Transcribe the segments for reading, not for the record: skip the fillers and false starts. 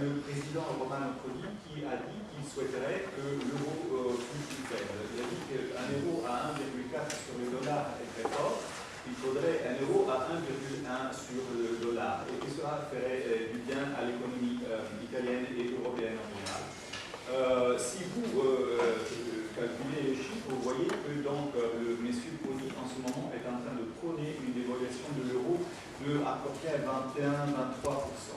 le président Romano Prodi qui a dit qu'il souhaiterait que l'euro fût plus faible. Il a dit qu'un euro à 1,4 sur le dollar est très fort. Il faudrait un euro à 1,1 sur le dollar. Et que cela ferait du bien à l'économie italienne et européenne en général. Si vous calculez les chiffres, vous voyez que donc, le monsieur Prodi en ce moment est en train de prôner une dévaluation de l'euro de à peu près 21-23%,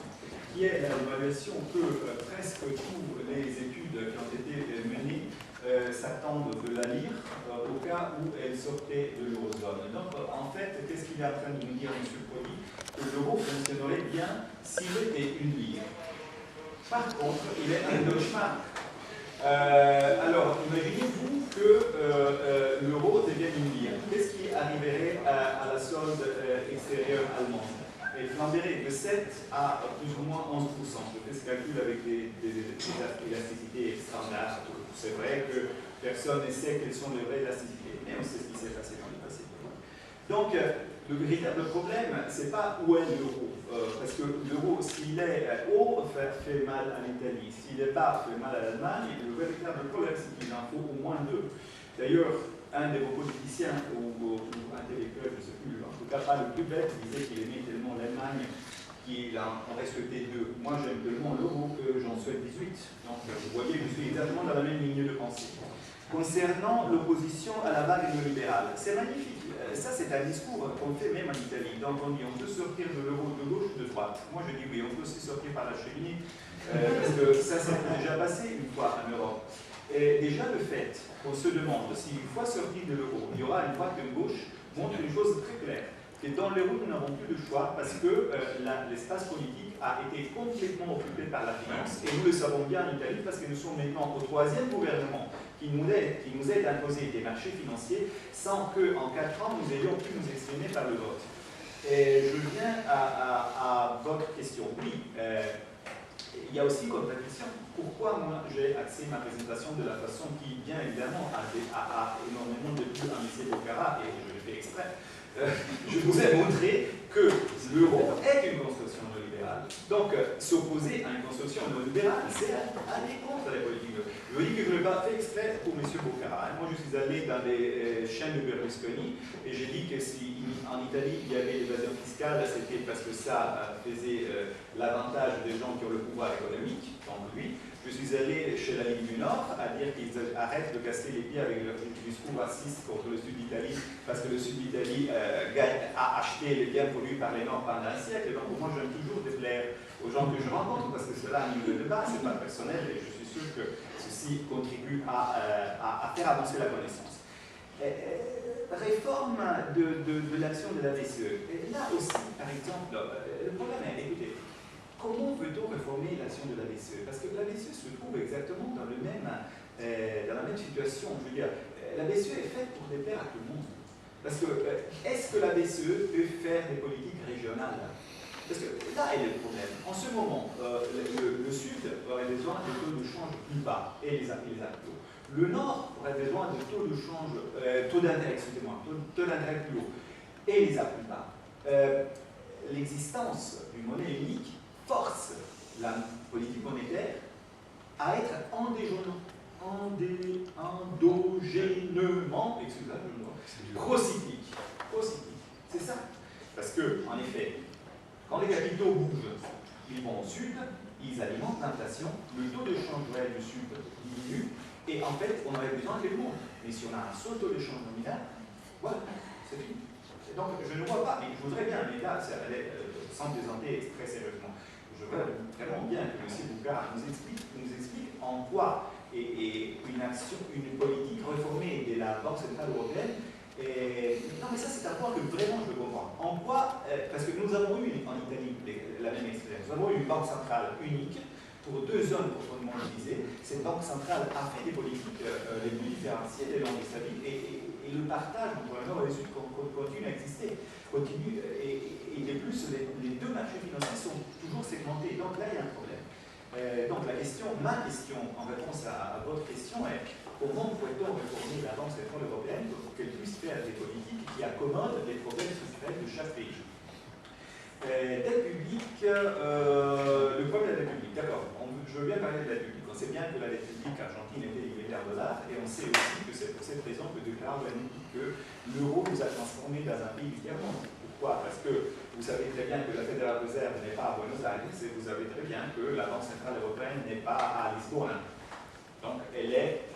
qui est l'évaluation que presque toutes les études qui ont été menées s'attendent de la lire au cas où elle sortait de l'eurozone. Donc en fait, qu'est-ce qu'il est en train de nous dire M. Prodi? Que l'euro fonctionnerait bien s'il était une lire. Par contre, il est un Deutschmark. Alors, imaginez-vous que l'euro devienne une lire. Qu'est-ce qui arriverait à la solde extérieure allemande? Elle flamberait de 7 à plus ou moins 11%. Je fais ce calcul avec des élasticités standards. C'est vrai que personne ne sait quelles sont les vraies élasticités, mais on sait ce qui s'est passé dans le passé. Donc, le véritable problème, ce n'est pas où est l'euro. Parce que l'euro, s'il est haut, fait mal à l'Italie. S'il est bas, fait mal à l'Allemagne. Le véritable problème, c'est qu'il en faut au moins deux. D'ailleurs, un de vos politiciens ou intellectuels, je ne sais plus, en tout cas pas le plus bête, disait qu'il aimait tellement l'Allemagne qu'il en aurait souhaité deux. Moi, j'aime tellement l'euro que j'en souhaite 18. Donc, vous voyez, je suis exactement dans la même ligne de pensée. Concernant l'opposition à la vague néolibérale, c'est magnifique. Ça, c'est un discours qu'on fait même en Italie. Donc, on dit on peut sortir de l'euro de gauche ou de droite. Moi, je dis oui, on peut aussi sortir par la cheminée, parce que ça s'est déjà passé une fois en Europe. Et déjà, le fait qu'on se demande s'il faut sortir de l'euro, il y aura une fois qu'une gauche montre une chose très claire. Que dans l'euro, nous n'avons plus de choix parce que l'espace politique a été complètement occupé par la finance. Et nous le savons bien en Italie parce que nous sommes maintenant au troisième gouvernement qui nous aide à imposer des marchés financiers sans qu'en 4 ans, nous ayons pu nous exprimer par le vote. Et je viens à votre question. Oui, il y a aussi une contradiction. Pourquoi moi j'ai axé ma présentation de la façon qui, bien évidemment, a énormément de plus à M. Bocara, et je le fais exprès. Je vous ai montré que l'euro est une construction néolibérale. Donc, s'opposer à une construction néolibérale, c'est aller contre les politiques. Je vous dis que je ne l'ai pas fait exprès pour M. Bocara. Moi, je suis allé dans les chaînes de Berlusconi et j'ai dit que si en Italie il y avait l'évasion fiscale, c'était parce que ça faisait l'avantage des gens qui ont le pouvoir économique, donc lui. Je suis allé chez la Ligue du Nord à dire qu'ils arrêtent de casser les pieds avec leur discours raciste contre le sud d'Italie parce que le sud d'Italie a acheté les biens produits par les Nord pendant un siècle. Et donc moi j'aime toujours déplaire aux gens que je rencontre parce que cela a un niveau de débat, c'est pas personnel et je suis sûr que ceci contribue à faire avancer la connaissance. Réforme de l'action de la BCE. Et là aussi, par exemple, le problème est, écoutez, comment veut-on réformer l'action de la BCE? Parce que la BCE se trouve exactement dans la même situation. Je veux dire, la BCE est faite pour déplaire à tout le monde. Parce que, est-ce que la BCE peut faire des politiques régionales? Parce que là est le problème. En ce moment, le Sud aurait besoin de taux de change plus bas et les taux. Le Nord aurait besoin de taux de change, taux d'intérêt, excusez-moi, taux d'intérêt plus haut et les plus bas. L'existence d'une monnaie unique force la politique monétaire à être endogénément, procyclique. C'est ça. Parce que, en effet, quand les capitaux bougent, ils vont au sud, ils alimentent l'inflation, le taux de change réel du sud diminue, et en fait, on aurait besoin de monde. Mais si on a un seul taux de change nominal, voilà, c'est fini. Et donc, je ne vois pas, mais je voudrais bien, mais là, ça allait sans plaisanter très sérieusement. Je veux vraiment bien que M. Bocara nous explique en quoi une politique réformée de la Banque Centrale Européenne. Non, mais ça, c'est un point que vraiment je veux comprendre. En quoi, parce que nous avons eu en Italie la même expérience, nous avons eu une banque centrale unique pour 2 zones profondément divisées. Cette banque centrale a fait des politiques les plus différenciées des langues de sa vie et le partage entre le Nord et le Sud continue à exister. Et de plus, les deux marchés financiers sont toujours segmentés. Donc là, il y a un problème. Donc ma question en réponse à votre question est comment pourrait-on réformer la Banque Centrale Européenne pour qu'elle puisse faire des politiques qui accommodent les problèmes structurels de chaque pays? Dette publique, le problème de la dette publique, d'accord. Je veux bien parler de la dette publique. On sait bien que la dette publique argentine était de $1 milliard, et on sait aussi que c'est pour cette raison que Declarre nous dit que l'euro nous a transformés dans un pays du tiers-monde. Pourquoi? Parce que vous savez très bien que la Fédérale Réserve n'est pas à Buenos Aires, et vous savez très bien que la Banque Centrale Européenne n'est pas à Lisbonne. Donc elle est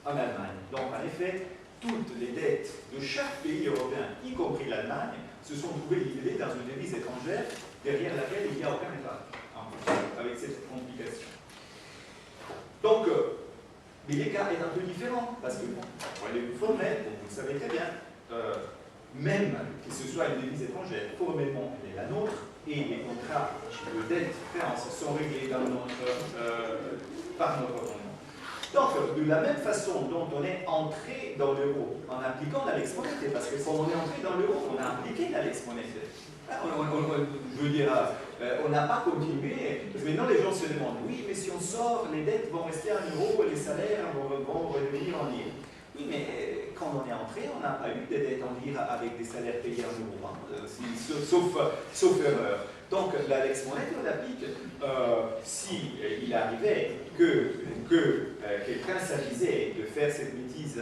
en Allemagne. Donc en effet, toutes les dettes de chaque pays européen, y compris l'Allemagne, se sont trouvées liquidées dans une devise étrangère derrière laquelle il n'y a aucun état, avec cette complication. Donc, mais l'écart est un peu différent, parce que, bon, pour aller formel, vous le savez très bien, même que ce soit une devise étrangère, formellement, elle est la nôtre, et les contrats de dette créance sont réglés dans par notre gouvernement. Donc, de la même façon dont on est entré dans l'euro en appliquant la lex monetae, parce que quand on est entré dans l'euro, on a appliqué la lex monetae. Je veux dire, on n'a pas continué. Parce que maintenant, les gens se demandent, oui, mais si on sort, les dettes vont rester en euros et les salaires vont revenir en lire. Oui, mais quand on est entré, on n'a pas eu de dettes en lire avec des salaires payés en euros, sauf erreur. Donc, la lex monetae, on l'applique si il arrivait que quelqu'un s'avisait de faire cette bêtise,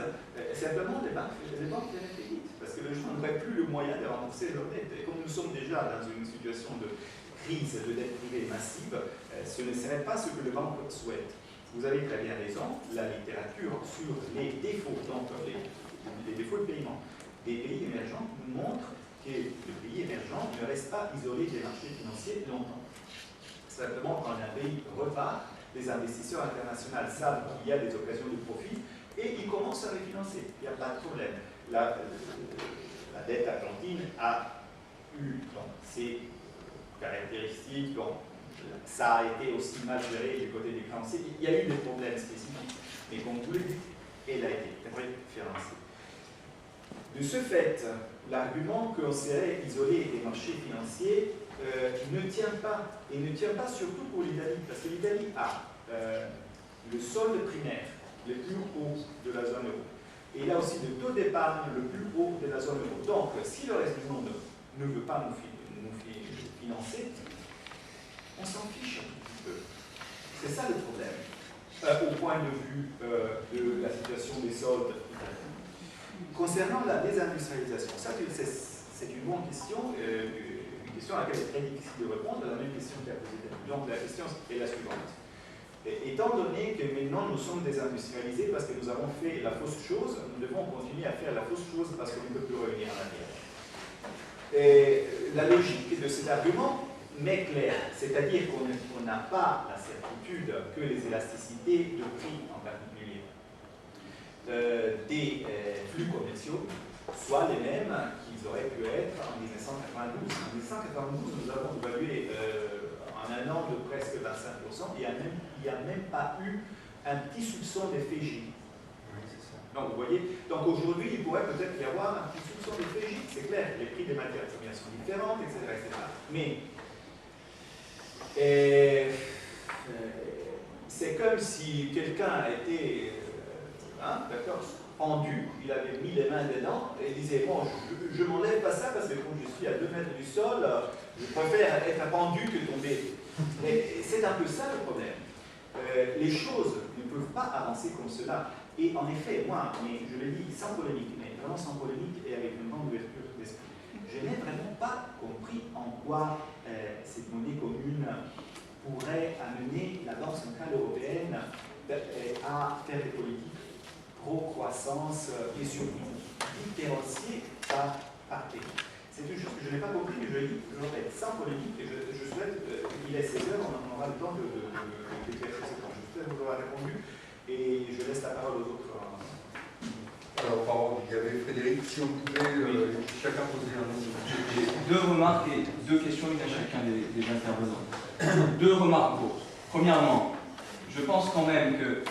simplement les banques viennent faillite, parce que les gens n'auraient plus le moyen de rembourser leurs dettes. Et comme nous sommes déjà dans une situation de crise de dette privée massive, ce ne serait pas ce que les banques souhaitent. Vous avez très bien raison, la littérature sur les défauts, donc les défauts de paiement des pays émergents montre que le pays émergent ne reste pas isolé des marchés financiers longtemps. Simplement, quand un pays repart, les investisseurs internationaux savent qu'il y a des occasions de profit et ils commencent à les financer. Il n'y a pas de problème. La dette argentine a eu ses caractéristiques. Bon, ça a été aussi mal géré du côté des créanciers. Il y a eu des problèmes spécifiques, mais comme vous le dites, elle a été référencée. De ce fait, l'argument qu'on serait isolé des marchés financiers ne tient pas, et ne tient pas surtout pour l'Italie, parce que l'Italie a le solde primaire le plus haut de la zone euro, et il a aussi le taux d'épargne le plus haut de la zone euro. Donc, si le reste du monde ne veut pas nous financer, on s'en fiche un petit peu. C'est ça le problème, au point de vue de la situation des soldes italiens. Concernant la désindustrialisation, ça c'est une bonne question, une question à laquelle c'est très difficile de répondre, la même question qu'a posée David. Donc la question est la suivante. Étant donné que maintenant nous sommes désindustrialisés parce que nous avons fait la fausse chose, nous devons continuer à faire la fausse chose parce qu'on ne peut plus revenir en arrière. La logique de cet argument m'est claire, c'est-à-dire qu'on n'a pas la certitude que les élasticités de prix en particulier des flux commerciaux soient les mêmes qu'ils auraient pu être en 1992. En 1992, nous avons évalué en un an de presque 25%, il n'y a même pas eu un petit soupçon d'effet J. Donc vous voyez, donc aujourd'hui il pourrait peut-être y avoir un petit soupçon d'effet J, c'est clair, les prix des matières premières sont différentes, etc. Mais c'est comme si quelqu'un a été d'accord, pendu, il avait mis les mains dedans et disait bon, je ne m'enlève pas ça parce que comme je suis à 2 mètres du sol, je préfère être pendu que tomber. Mais c'est un peu ça le problème. Les choses ne peuvent pas avancer comme cela. Et en effet, moi, mais je le dis sans polémique, mais vraiment sans polémique et avec une grande ouverture d'esprit, je n'ai vraiment pas compris en quoi cette monnaie commune pourrait amener la Banque Centrale Européenne à faire des politiques pro-croissance et surtout différenciées par pays. C'est une chose que je n'ai pas compris, mais je le dis, je le répète, sans polémique, et je souhaite qu'il est 16 heures, on aura le temps d'éclaircir ce point. Je souhaite vous avoir répondu, et je laisse la parole aux autres. Alors, pardon, il y avait Frédéric, si on pouvait chacun poser un nom. J'ai 2 remarques et 2 questions, une à chacun des intervenants. 2 remarques courtes. Premièrement, je pense quand même que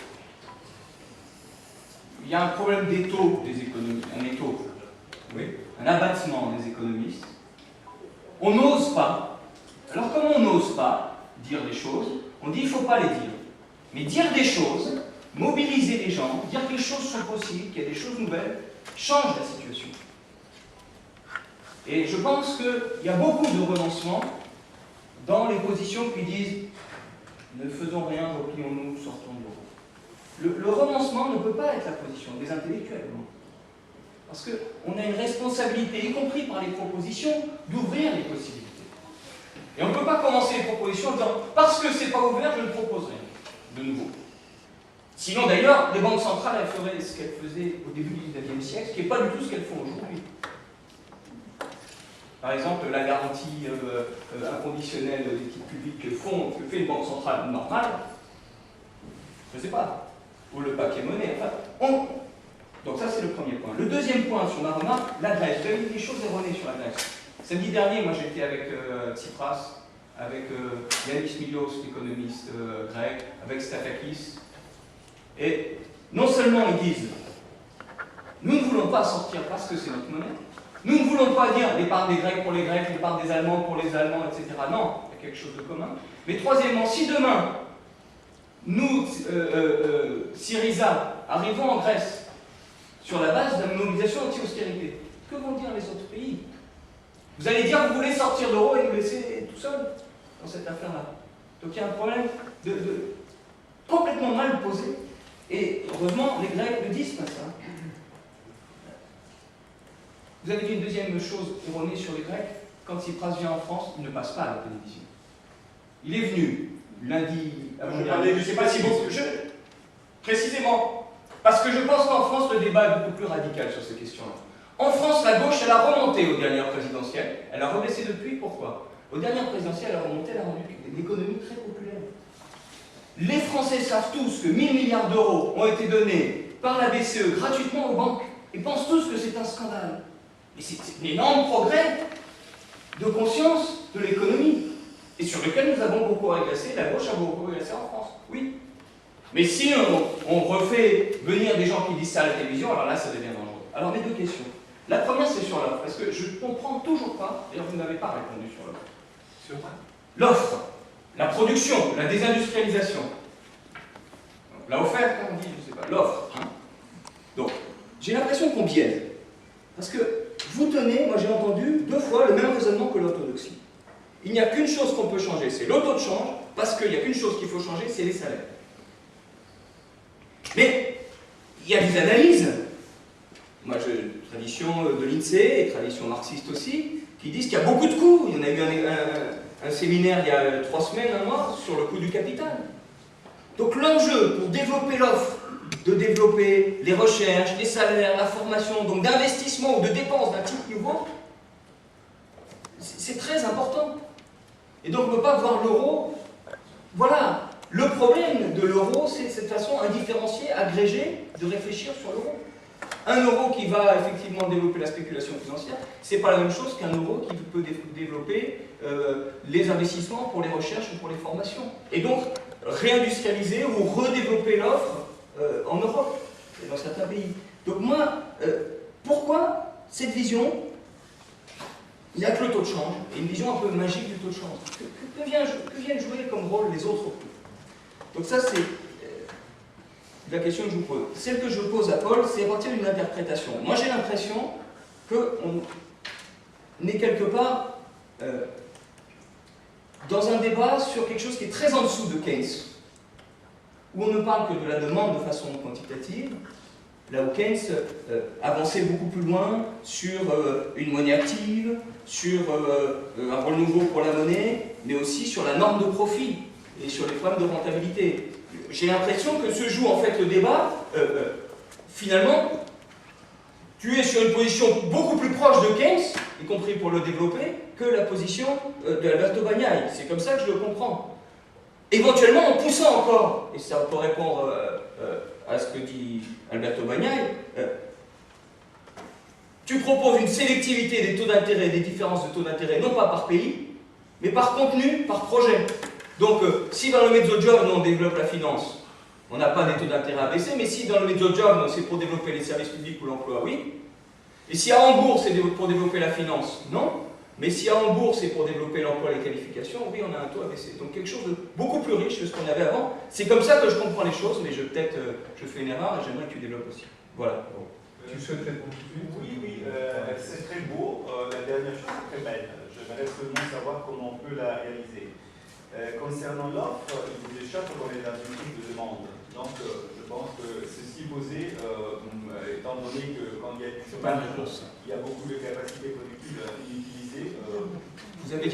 il y a un problème d'étau des économistes, un étau, oui, un abattement des économistes. On n'ose pas. Alors comme on n'ose pas dire des choses, on dit qu'il ne faut pas les dire. Mais dire des choses, mobiliser les gens, dire que les choses sont possibles, qu'il y a des choses nouvelles, change la situation. Et je pense qu'il y a beaucoup de renoncements dans les positions qui disent « ne faisons rien, replions-nous, sortons de l'euro ». Le renoncement ne peut pas être la position des intellectuels. Non. Parce qu'on a une responsabilité, y compris par les propositions, d'ouvrir les possibilités. Et on ne peut pas commencer les propositions en disant « parce que c'est pas ouvert, je ne propose rien de nouveau ». Sinon d'ailleurs, les banques centrales, elles feraient ce qu'elles faisaient au début du XIXe siècle, ce qui n'est pas du tout ce qu'elles font aujourd'hui. Par exemple, la garantie inconditionnelle des titres publics que fait une banque centrale normale, je ne sais pas, ou le paquet monnaie, enfin, donc ça c'est le premier point. Le deuxième point sur ma remarque, la Grèce. Vous avez dit des choses erronées sur la Grèce. Samedi dernier, moi j'étais avec Tsipras, avec Yannis Milos, l'économiste grec, avec Stathakis, et non seulement ils disent « nous ne voulons pas sortir parce que c'est notre monnaie », nous ne voulons pas dire l'épargne des Grecs pour les Grecs, l'épargne des Allemands pour les Allemands, etc. Non, il y a quelque chose de commun. Mais troisièmement, si demain, nous, Syriza, arrivons en Grèce sur la base d'une mobilisation anti-austérité, que vont dire les autres pays? Vous allez dire que vous voulez sortir de l'euro et nous laisser tout seul dans cette affaire-là. Donc il y a un problème complètement mal posé. Et heureusement, les Grecs ne disent pas ça. Vous avez dit une deuxième chose erronée sur les Grecs. Quand Tsipras vient en France, il ne passe pas à la télévision. Il est venu lundi avant-dernier. Je ne sais pas si beaucoup. Précisément, parce que je pense qu'en France, le débat est beaucoup plus radical sur ces questions-là. En France, la gauche, elle a remonté aux dernières présidentielles. Elle a rebaissé depuis. Pourquoi? Aux dernières présidentielles, elle a remonté, elle a rendu l'économie très populaire. Les Français savent tous que 1000 milliards d'euros ont été donnés par la BCE gratuitement aux banques et pensent tous que c'est un scandale. Mais c'est un énorme progrès de conscience de l'économie et sur lequel nous avons beaucoup régressé, la gauche a beaucoup régressé en France, oui. Mais si on refait venir des gens qui disent ça à la télévision, alors là ça devient dangereux. Alors mes deux questions. La première c'est sur l'offre, parce que je ne comprends toujours pas, d'ailleurs vous n'avez pas répondu sur l'offre. Sur quoi? L'offre. La production, la désindustrialisation. La offerte, on dit, je ne sais pas, l'offre. Hein. Donc, j'ai l'impression qu'on biaise. Parce que vous tenez, moi j'ai entendu 2 fois le même raisonnement que l'orthodoxie. Il n'y a qu'une chose qu'on peut changer, c'est le taux de change, parce qu'il n'y a qu'une chose qu'il faut changer, c'est les salaires. Mais, il y a des analyses, moi tradition de l'INSEE et tradition marxiste aussi, qui disent qu'il y a beaucoup de coûts. Il y en a eu un séminaire il y a 3 semaines, 1 mois, sur le coût du capital. Donc l'enjeu pour développer l'offre, de développer les recherches, les salaires, la formation, donc d'investissement ou de dépenses d'un type nouveau, c'est très important. Et donc on ne peut pas voir l'euro. Voilà, le problème de l'euro, c'est cette façon indifférenciée, agrégée, de réfléchir sur l'euro. Un euro qui va effectivement développer la spéculation financière, c'est pas la même chose qu'un euro qui peut développer les investissements pour les recherches ou pour les formations. Et donc, réindustrialiser ou redévelopper l'offre en Europe et dans certains pays. Donc moi, pourquoi cette vision? Il n'y a que le taux de change, et une vision un peu magique du taux de change. Que viennent jouer comme rôle les autres coûts? Donc ça, c'est la question que je vous pose. Celle que je pose à Paul, c'est à partir d'une interprétation. Moi, j'ai l'impression qu'on est quelque part dans un débat sur quelque chose qui est très en dessous de Keynes, où on ne parle que de la demande de façon quantitative, là où Keynes avançait beaucoup plus loin sur une monnaie active, sur un rôle nouveau pour la monnaie, mais aussi sur la norme de profit et sur les problèmes de rentabilité. J'ai l'impression que se joue en fait le débat, finalement, tu es sur une position beaucoup plus proche de Keynes, y compris pour le développer, que la position d'Alberto Bagnai. C'est comme ça que je le comprends. Éventuellement, en poussant encore, et ça peut répondre à ce que dit Alberto Bagnai, tu proposes une sélectivité des taux d'intérêt, des différences de taux d'intérêt, non pas par pays, mais par contenu, par projet. Donc, si dans le mezzogiorno on développe la finance, on n'a pas des taux d'intérêt à baisser, mais si dans le mezzogiorno c'est pour développer les services publics ou l'emploi, oui. Et si à Hambourg c'est pour développer la finance, non. Mais si à Hambourg c'est pour développer l'emploi et les qualifications, oui, on a un taux à baisser. Donc quelque chose de beaucoup plus riche que ce qu'on avait avant. C'est comme ça que je comprends les choses, mais peut-être je fais une erreur et j'aimerais que tu développes aussi. Voilà. Bon. Tu souhaites répondre tout de suite? Oui, c'est très beau. La dernière chose est très belle. J'aimerais seulement savoir comment on peut la réaliser. Concernant l'offre, il vous échappe qu'on est dans une crise de demande. Donc, je pense que ceci posé, étant donné que quand il y a du chômage, il y a beaucoup de capacités